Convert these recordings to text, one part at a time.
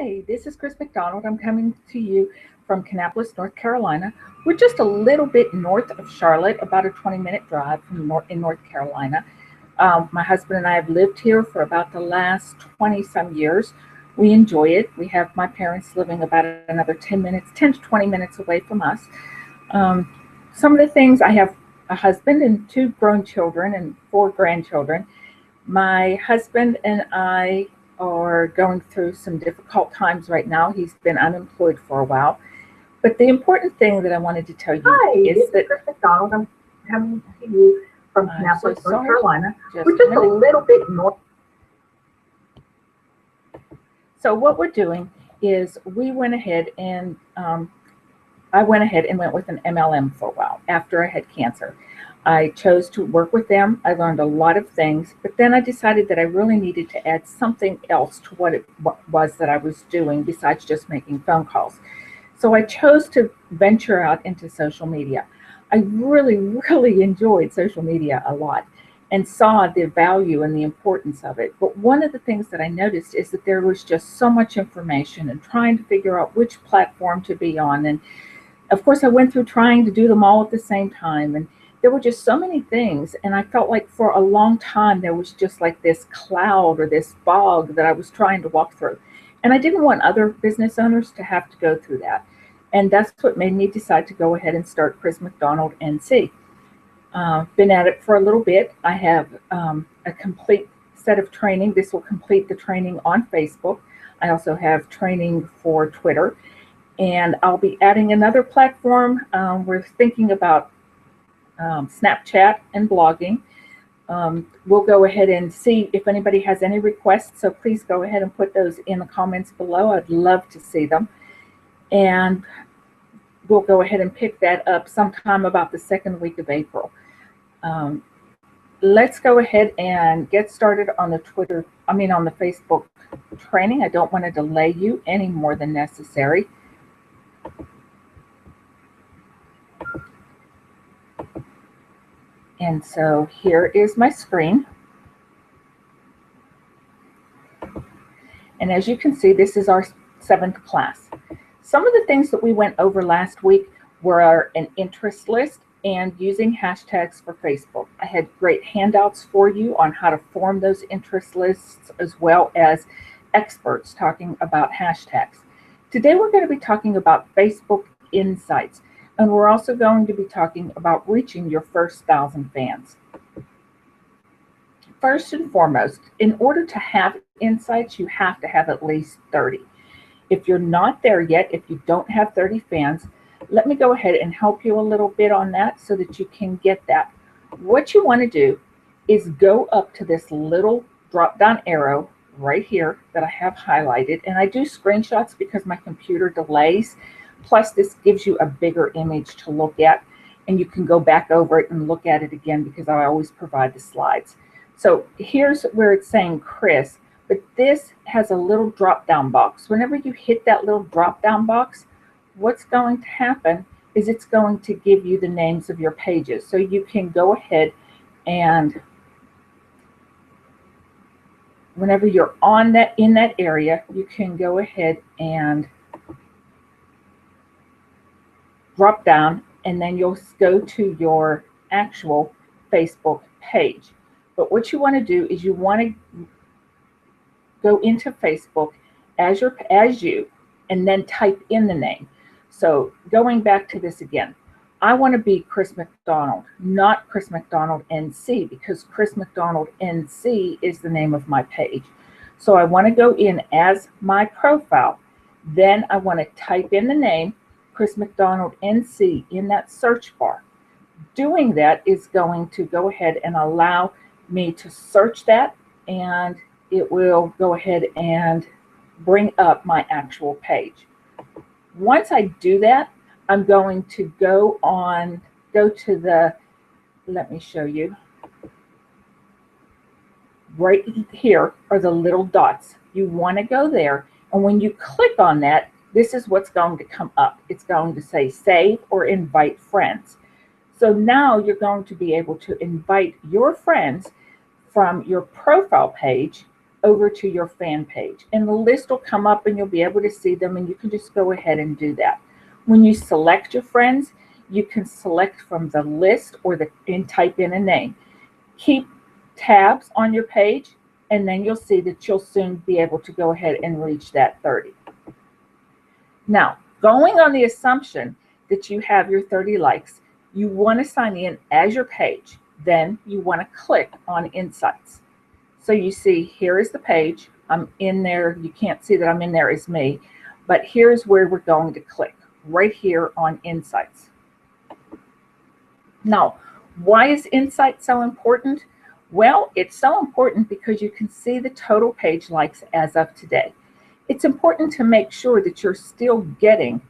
Hi, this is Chris McDonald. I'm coming to you from Kannapolis, North Carolina. We're just a little bit north of Charlotte, about a 20-minute drive in North Carolina. My husband and I have lived here for about the last 20 some years. We enjoy it. We have my parents living about another 10 to 20 minutes away from us. Um, some of the things I have a husband and two grown children and four grandchildren. My husband and I are going through some difficult times right now. He's been unemployed for a while. But the important thing that I wanted to tell you Hi, is this is that Chris McDonald. I'm coming to you from I'm so Kannapolis, North sorry. Carolina. Just We're a just a minute. little bit north. So what we're doing is we went ahead and I went ahead and went with an MLM for a while after I had cancer. I chose to work with them. I learned a lot of things, but then I decided that I really needed to add something else to what it was that I was doing besides just making phone calls. So I chose to venture out into social media. I really, really enjoyed social media a lot and saw the value and the importance of it. But one of the things that I noticed is that there was just so much information and trying to figure out which platform to be on. And of course, I went through trying to do them all at the same time. And there were just so many things. And I felt like for a long time, there was just like this cloud or this fog that I was trying to walk through. And I didn't want other business owners to have to go through that. And that's what made me decide to go ahead and start Chris McDonald NC. Been at it for a little bit. I have a complete set of training. This will complete the training on Facebook. I also have training for Twitter, and I'll be adding another platform. We're thinking about Snapchat and blogging. We'll go ahead and see if anybody has any requests. So please go ahead and put those in the comments below. I'd love to see them. And we'll go ahead and pick that up sometime about the second week of April. Um, let's go ahead and get started on on the Facebook training. I don't want to delay you any more than necessary. And so here is my screen. And as you can see, this is our 7th class. Some of the things that we went over last week were an interest list and using hashtags for Facebook. I had great handouts for you on how to form those interest lists, as well as experts talking about hashtags. Today we're going to be talking about Facebook Insights, and we're also going to be talking about reaching your first 1,000 fans. First and foremost, in order to have insights, you have to have at least 30. If you're not there yet, if you don't have 30 fans, let me go ahead and help you a little bit on that so that you can get that. What you want to do is go up to this little drop down arrow right here that I have highlighted. And I do screenshots because my computer delays. Plus, this gives you a bigger image to look at. And you can go back over it and look at it again because I always provide the slides. So here's where it's saying Chris, but this has a little drop down box. Whenever you hit that little drop down box, what's going to happen is it's going to give you the names of your pages. So you can go ahead and whenever you're on that in that area, you can go ahead and drop down, and then you'll go to your actual Facebook page. But what you want to do is you want to go into Facebook as you, and then type in the name. So going back to this again, I want to be Chris McDonald, not Chris McDonald NC, because Chris McDonald NC is the name of my page. So I want to go in as my profile. Then I want to type in the name Chris McDonald NC in that search bar. Doing that is going to go ahead and allow me to search that, and it will go ahead and bring up my actual page. Once I do that, I'm going to go to the, let me show you. Right here are the little dots. You want to go there, and when you click on that, this is what's going to come up. It's going to say save or invite friends. So now you're going to be able to invite your friends from your profile page over to your fan page, and the list will come up and you'll be able to see them, and you can just go ahead and do that. When you select your friends, you can select from the list and type in a name. Keep tabs on your page, and then you'll see that you'll soon be able to go ahead and reach that 30. Now, going on the assumption that you have your 30 likes, you want to sign in as your page. Then you want to click on Insights. So you see, here is the page. I'm in there. You can't see that I'm in there as me, but here's where we're going to click, right here on Insights. Now, why is Insights so important? Well, it's so important because you can see the total page likes as of today. It's important to make sure that you're still getting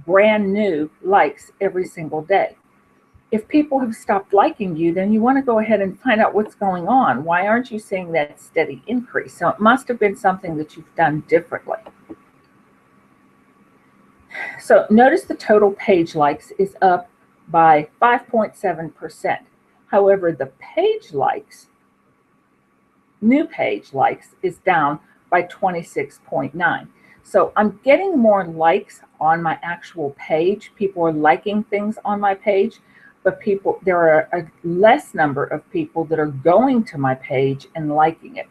brand new likes every single day. If people have stopped liking you, then you want to go ahead and find out what's going on. Why aren't you seeing that steady increase? So it must have been something that you've done differently. So notice the total page likes is up by 5.7%. However, the page likes, new page likes, is down by 26.9. So I'm getting more likes on my actual page. People are liking things on my page, but there are a less number of people that are going to my page and liking it.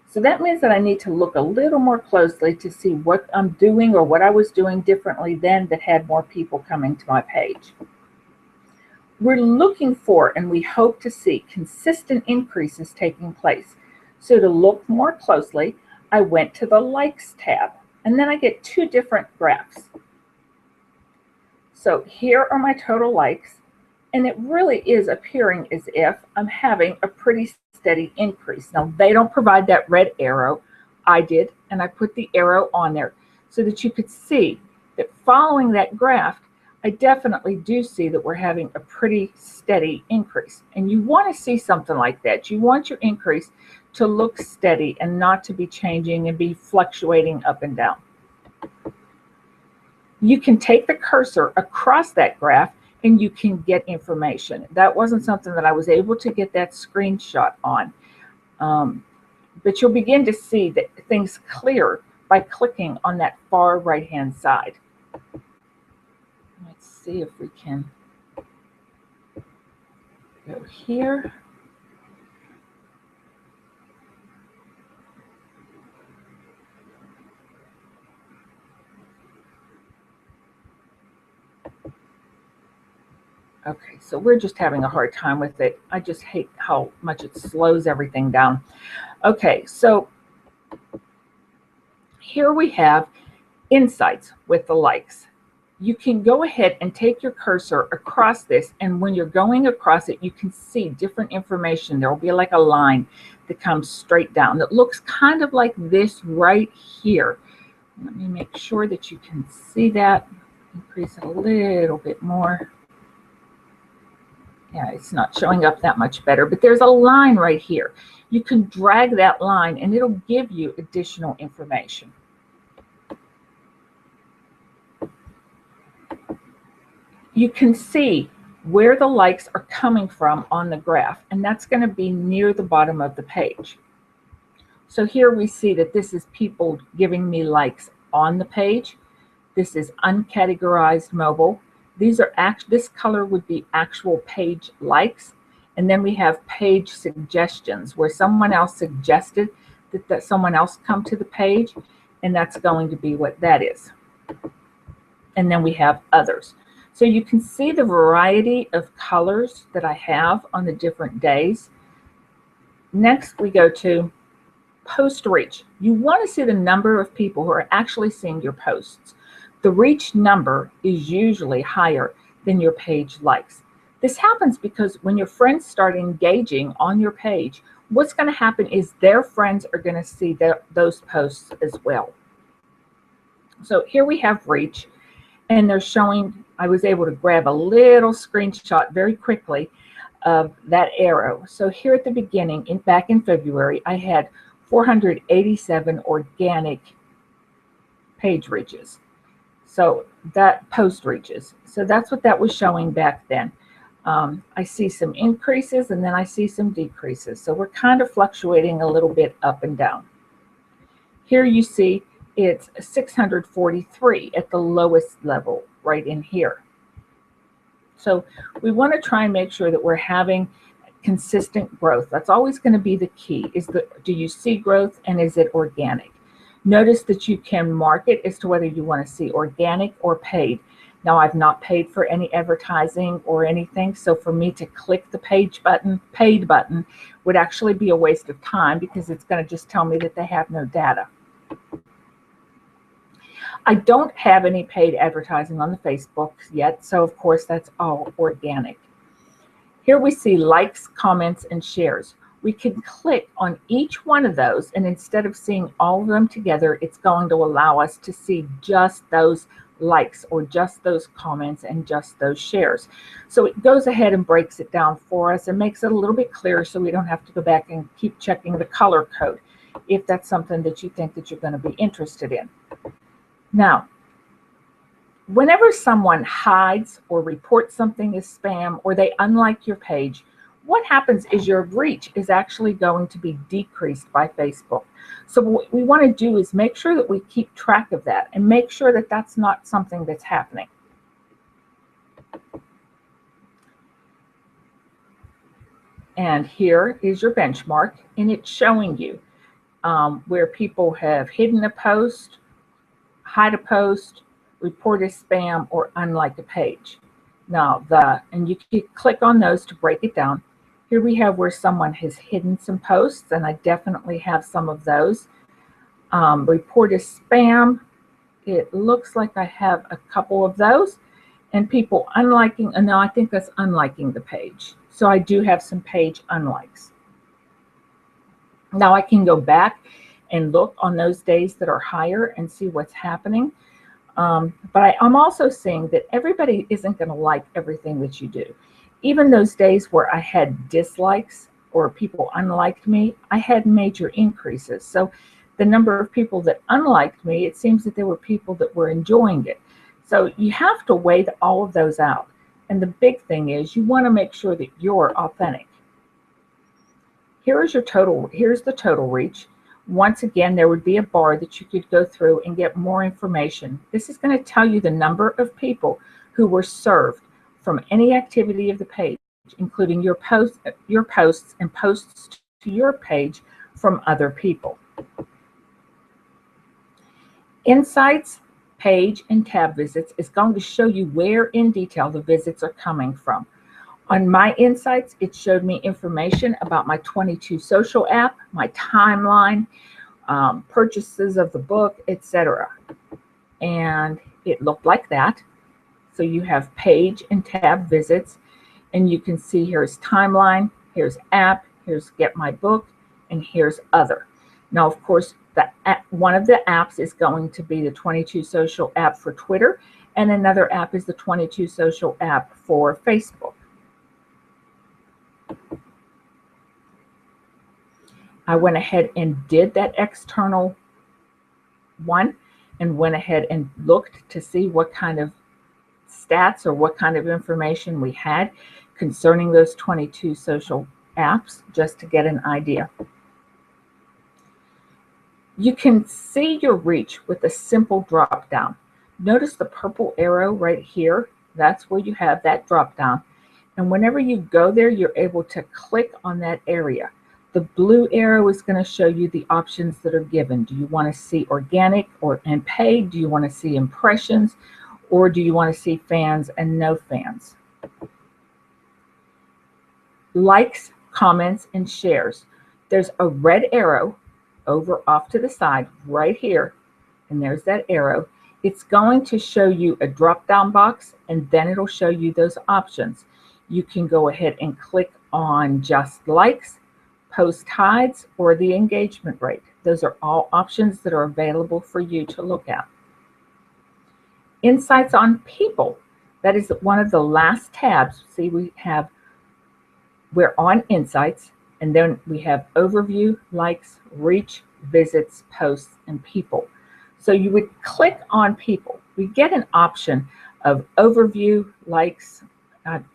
So that means that I need to look a little more closely to see what I'm doing or what I was doing differently then that had more people coming to my page. We're looking for, and we hope to see, consistent increases taking place. So to look more closely, I went to the Likes tab, and then I get two different graphs. So here are my total likes, and it really is appearing as if I'm having a pretty steady increase. Now, they don't provide that red arrow. I did, and I put the arrow on there so that you could see that following that graph, I definitely do see that we're having a pretty steady increase. And you want to see something like that. You want your increase to look steady and not to be changing and be fluctuating up and down. You can take the cursor across that graph and you can get information. That wasn't something that I was able to get that screenshot on. But you'll begin to see that things clear by clicking on that far right-hand side. Let's see if we can go here. Okay, so we're just having a hard time with it. I just hate how much it slows everything down. Okay, so here we have Insights with the likes. You can go ahead and take your cursor across this, and when you're going across it, you can see different information. There will be like a line that comes straight down that looks kind of like this right here. Let me make sure that you can see that. Increase it a little bit more. Yeah, it's not showing up that much better, but there's a line right here. You can drag that line and it'll give you additional information. You can see where the likes are coming from on the graph, and that's going to be near the bottom of the page. So here we see that this is people giving me likes on the page. This is uncategorized mobile. These are this color would be actual page likes. And then we have page suggestions where someone else suggested that someone else come to the page, and that's going to be what that is. And then we have others. So you can see the variety of colors that I have on the different days. Next, we go to post reach. You want to see the number of people who are actually seeing your posts. The reach number is usually higher than your page likes. This happens because when your friends start engaging on your page, what's going to happen is their friends are going to see those posts as well. So here we have reach, and they're showing, I was able to grab a little screenshot very quickly of that arrow. So here at the beginning, back in February, I had 487 organic page reaches. So that post reaches. So that's what that was showing back then. I see some increases and then I see some decreases. So we're kind of fluctuating a little bit up and down. Here you see it's 643 at the lowest level right in here. So we want to try and make sure that we're having consistent growth. That's always going to be the key. Do you see growth, and is it organic? Notice that you can mark it as to whether you want to see organic or paid. Now, I've not paid for any advertising or anything, so for me to click the paid button would actually be a waste of time, because it's going to just tell me that they have no data. I don't have any paid advertising on the Facebook yet, so of course that's all organic. Here we see likes, comments, and shares. We can click on each one of those, and instead of seeing all of them together, it's going to allow us to see just those likes or just those comments and just those shares. So it goes ahead and breaks it down for us and makes it a little bit clearer, so we don't have to go back and keep checking the color code if that's something that you think that you're going to be interested in. Now, whenever someone hides or reports something as spam, or they unlike your page, what happens is your reach is actually going to be decreased by Facebook. So what we want to do is make sure that we keep track of that and make sure that that's not something that's happening. And here is your benchmark, and it's showing you where people have hidden a post, hide a post, report as spam, or unlike a page. Now, and you can click on those to break it down. Here we have where someone has hidden some posts, and I definitely have some of those. Report as spam, it looks like I have a couple of those. And people unliking, and no, I think that's unliking the page. So I do have some page unlikes. Now I can go back and look on those days that are higher and see what's happening. But I'm also seeing that everybody isn't going to like everything that you do. Even those days where I had dislikes or people unliked me, I had major increases. So the number of people that unliked me, it seems that there were people that were enjoying it. So you have to weigh all of those out. And the big thing is you want to make sure that you're authentic. Here's the total reach. Once again, there would be a bar that you could go through and get more information. This is going to tell you the number of people who were served from any activity of the page, including your posts and posts to your page from other people. Insights, page, and tab visits is going to show you where in detail the visits are coming from. On my Insights, it showed me information about my 22 Social app, my timeline, purchases of the book, etc. And it looked like that. So you have page and tab visits, and you can see here's timeline, here's app, here's get my book, and here's other. Now, of course, one of the apps is going to be the 22 Social app for Twitter, and another app is the 22 Social app for Facebook. I went ahead and did that external one and went ahead and looked to see what kind of stats or what kind of information we had concerning those 22 social apps, just to get an idea. You can see your reach with a simple drop down. Notice the purple arrow right here. That's where you have that drop down. And whenever you go there, you're able to click on that area. The blue arrow is going to show you the options that are given. Do you want to see organic and paid? Do you want to see impressions? Or do you want to see fans and no fans? Likes, comments, and shares. There's a red arrow over off to the side right here, and there's that arrow. It's going to show you a drop-down box, and then it'll show you those options. You can go ahead and click on just likes, post hides, or the engagement rate. Those are all options that are available for you to look at. Insights on people. That is one of the last tabs. See, we're on Insights, and then we have overview, likes, reach, visits, posts, and people. So you would click on people. We get an option of overview, likes,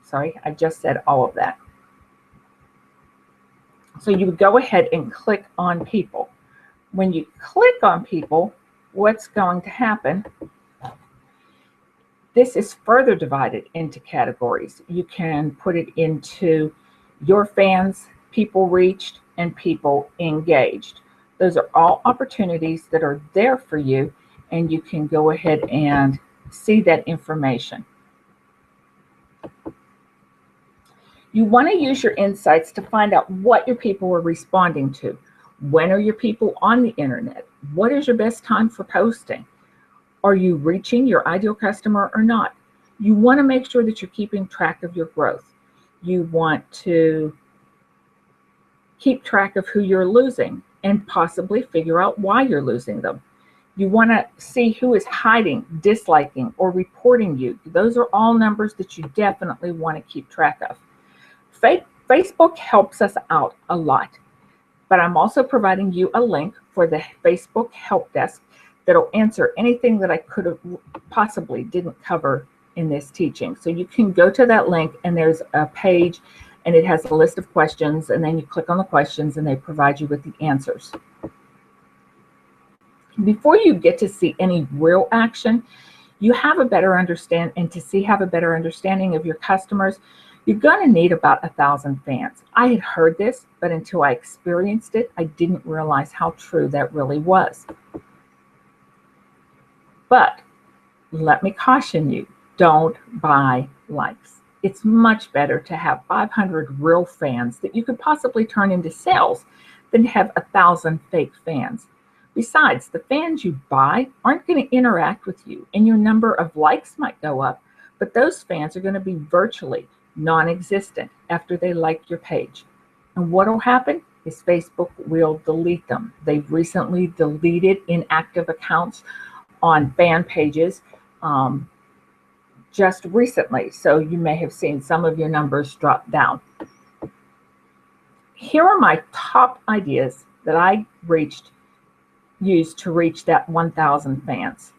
Sorry, I just said all of that. So you would go ahead and click on people. When you click on people, what's going to happen? This is further divided into categories. You can put it into your fans, people reached, and people engaged. Those are all opportunities that are there for you, and you can go ahead and see that information. You want to use your insights to find out what your people are responding to. When are your people on the internet? What is your best time for posting? Are you reaching your ideal customer or not? You want to make sure that you're keeping track of your growth. You want to keep track of who you're losing and possibly figure out why you're losing them. You want to see who is hiding, disliking, or reporting you. Those are all numbers that you definitely want to keep track of. Facebook helps us out a lot, but I'm also providing you a link for the Facebook help desk that'll answer anything that I could have possibly didn't cover in this teaching. So you can go to that link, and there's a page, and it has a list of questions, and then you click on the questions and they provide you with the answers. Before you get to see any real action, you have a better understanding, and to have a better understanding of your customers, you're going to need about 1,000 fans. I had heard this, but until I experienced it, I didn't realize how true that really was. But let me caution you, don't buy likes. It's much better to have 500 real fans that you could possibly turn into sales than to have 1,000 fake fans. Besides, the fans you buy aren't going to interact with you, and your number of likes might go up, but those fans are going to be virtually non-existent after they like your page. And what will happen is Facebook will delete them. They've recently deleted inactive accounts on fan pages just recently, so you may have seen some of your numbers drop down. Here are my top ideas that I used to reach that 1,000 fans.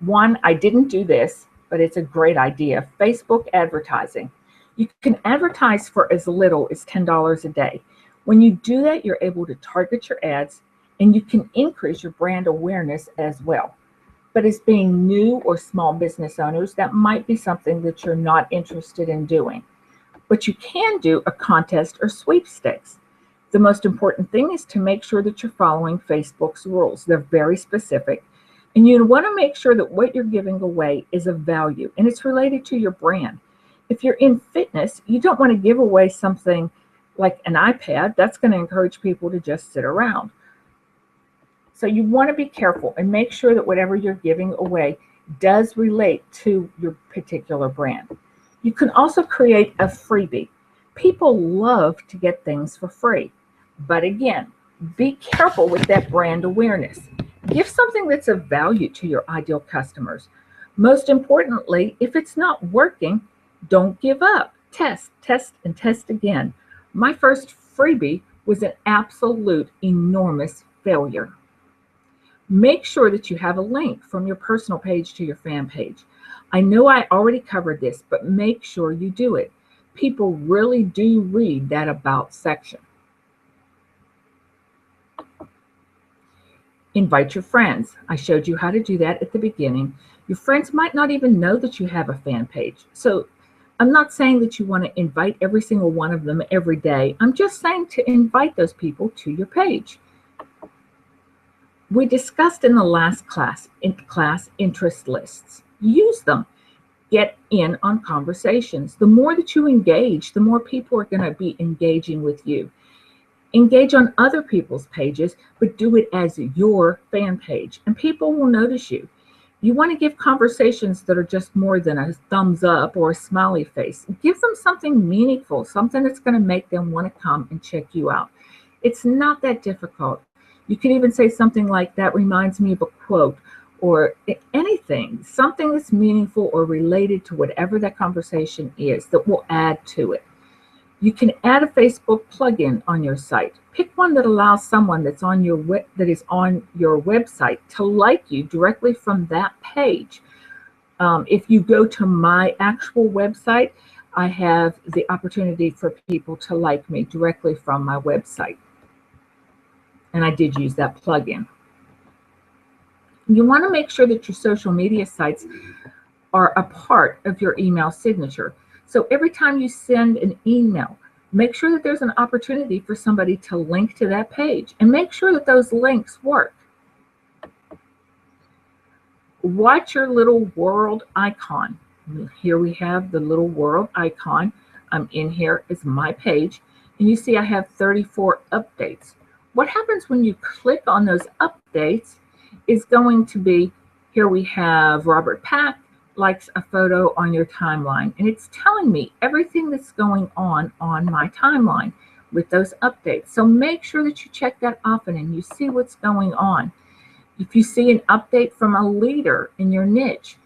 One, I didn't do this, but it's a great idea. Facebook advertising. You can advertise for as little as $10 a day. When you do that, you're able to target your ads, and you can increase your brand awareness as well. But as being new or small business owners, that might be something that you're not interested in doing. But you can do a contest or sweepstakes. The most important thing is to make sure that you're following Facebook's rules. They're very specific, and you want to make sure that what you're giving away is of value and it's related to your brand. If you're in fitness, you don't want to give away something like an iPad. That's going to encourage people to just sit around. So you want to be careful and make sure that whatever you're giving away does relate to your particular brand. You can also create a freebie. People love to get things for free. But again, be careful with that brand awareness. Give something that's of value to your ideal customers. Most importantly, if it's not working, don't give up. Test, and test again. My first freebie was an absolute enormous failure. Make sure that you have a link from your personal page to your fan page. I know I already covered this, but make sure you do it. People really do read that about section. Invite your friends. I showed you how to do that at the beginning. Your friends might not even know that you have a fan page. So I'm not saying that you want to invite every single one of them every day. I'm just saying to invite those people to your page. We discussed in the last class interest lists. Use them. Get in on conversations. The more that you engage, the more people are going to be engaging with you. Engage on other people's pages, but do it as your fan page, and people will notice you. You want to give conversations that are just more than a thumbs up or a smiley face. Give them something meaningful, something that's going to make them want to come and check you out. It's not that difficult. You can even say something like, that reminds me of a quote, or anything, something that's meaningful or related to whatever that conversation is that will add to it. You can add a Facebook plugin on your site. Pick one that allows someone that is on your website to like you directly from that page. If you go to my actual website, I have the opportunity for people to like me directly from my website. And I did use that plugin. You want to make sure that your social media sites are a part of your email signature. So every time you send an email, make sure that there's an opportunity for somebody to link to that page, and make sure that those links work. Watch your little world icon. Here we have the little world icon. I'm in here is my page, and you see I have 34 updates. What happens when you click on those updates is going to be, here we have Robert Pack likes a photo on your timeline, and it's telling me everything that's going on my timeline with those updates. So make sure that you check that often and you see what's going on. If you see an update from a leader in your niche,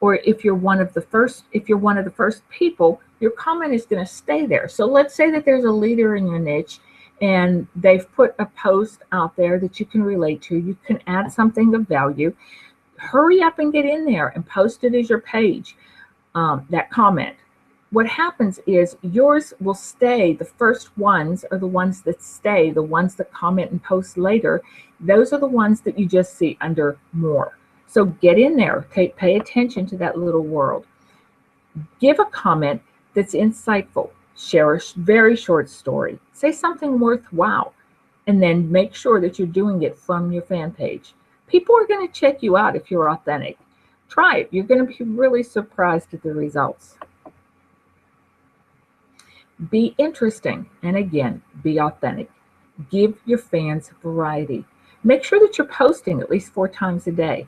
or if you're one of the first people, your comment is going to stay there. So let's say that there's a leader in your niche and they've put a post out there that you can relate to. You can add something of value. Hurry up and get in there and post it as your page, that comment. What happens is yours will stay. The first ones are the ones that stay, the ones that comment and post later. Those are the ones that you just see under more. So get in there, pay attention to that little world. Give a comment that's insightful. Share a very short story. Say something worthwhile, and then make sure that you're doing it from your fan page. People are going to check you out if you're authentic. Try it. You're going to be really surprised at the results. Be interesting, and again, be authentic. Give your fans variety. Make sure that you're posting at least 4 times a day.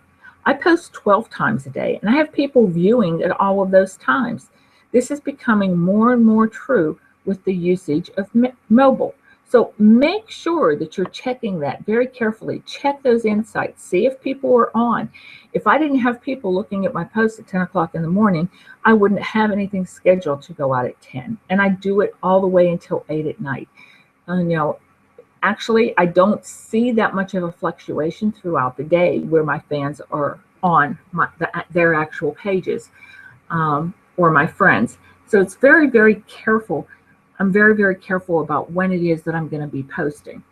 I post 12 times a day, and I have people viewing at all of those times. This is becoming more and more true with the usage of mobile. So make sure that you're checking that very carefully. Check those insights. See if people are on. If I didn't have people looking at my posts at 10 o'clock in the morning, I wouldn't have anything scheduled to go out at 10. And I do it all the way until 8 at night. Actually, I don't see that much of a fluctuation throughout the day where my fans are on their actual pages, or my friends. So it's very, very careful. I'm very, very careful about when it is that I'm going to be posting.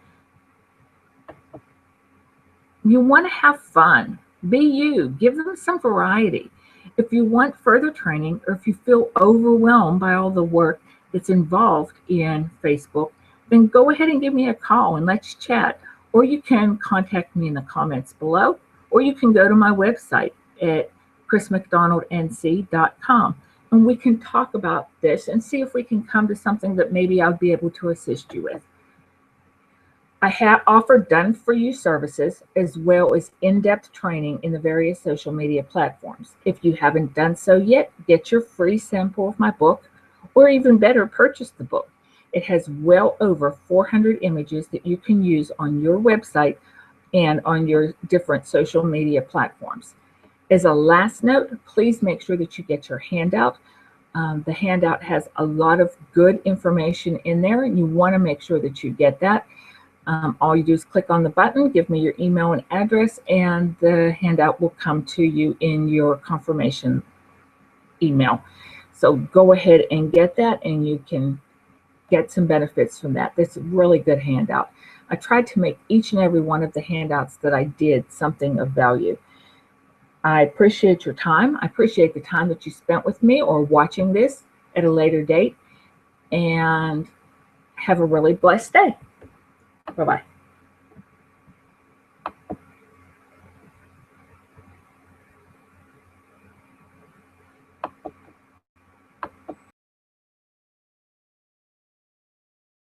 You want to have fun. Be you. Give them some variety. If you want further training, or if you feel overwhelmed by all the work that's involved in Facebook, then go ahead and give me a call and let's chat. Or you can contact me in the comments below, or you can go to my website at chrismcdonaldnc.com. And we can talk about this and see if we can come to something that maybe I'll be able to assist you with. I have offered done-for-you services as well as in-depth training in the various social media platforms. If you haven't done so yet, get your free sample of my book, or even better, purchase the book. It has well over 400 images that you can use on your website and on your different social media platforms. As a last note, please make sure that you get your handout. The handout has a lot of good information in there, and you want to make sure that you get that. All you do is click on the button, give me your email and address, and the handout will come to you in your confirmation email. So go ahead and get that, and you can get some benefits from that. That's a really good handout. I tried to make each and every one of the handouts that I did something of value. I appreciate your time. I appreciate the time that you spent with me or watching this at a later date. And have a really blessed day. Bye-bye.